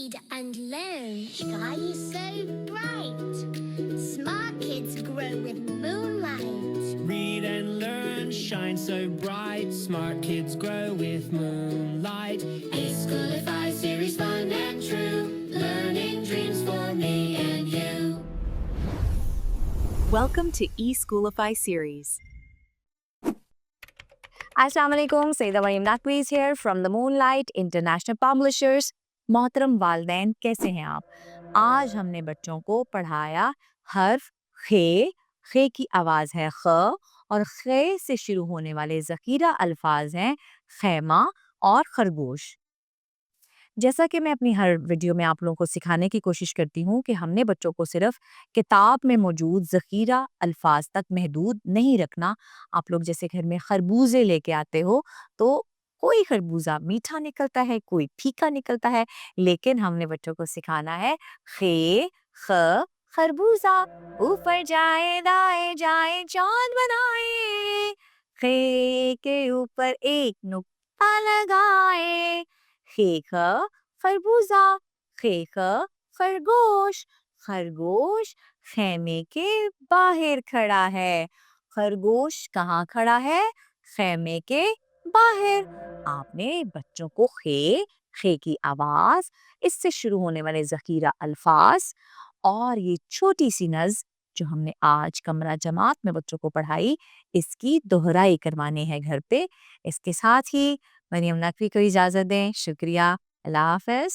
Read and learn, shine so bright. Smart kids grow with moonlight. Read and learn, shine so bright. Smart kids grow with moonlight. E-Schoolify series, fun and true. Learning dreams for me and you. Welcome to E-Schoolify series. Assalamu alaikum, Sayyida Maryam Naqvi is here from the Moonlight International Publishers. मोहतरम वालदैन कैसे हैं आप? आज हमने बच्चों को पढ़ाया हर्फ खे की आवाज़ है ख और खे से शुरू होने वाले ज़ख़ीरा अल्फाज हैं खैमा और खरगोश। जैसा कि मैं अपनी हर वीडियो में आप लोगों को सिखाने की कोशिश करती हूँ कि हमने बच्चों को सिर्फ किताब में मौजूद ज़ख़ीरा अल्फाज तक महदूद नहीं रखना। आप लोग जैसे घर में खरबूजे लेके आते हो तो कोई खरबूजा मीठा निकलता है, कोई फीका निकलता है, लेकिन हमने बच्चों को सिखाना है खे ख खरबूजा ऊपर जाए दाए जाए चांद बनाए, खे के ऊपर एक नुक्ता लगाए, खे ख खरबूजा, खे ख खरगोश, खरगोश खेमे के बाहर खड़ा है। खरगोश कहाँ खड़ा है? खेमे के बाहर। आपने बच्चों को खे की आवाज, इससे शुरू होने वाले ज़ख़ीरा अल्फाज और ये छोटी सी नज़्म जो हमने आज कमरा जमात में बच्चों को पढ़ाई, इसकी दोहराई करवानी है घर पे। इसके साथ ही मरियम नकवी को इजाज़त दें। शुक्रिया। अल्लाह हाफ़िज़।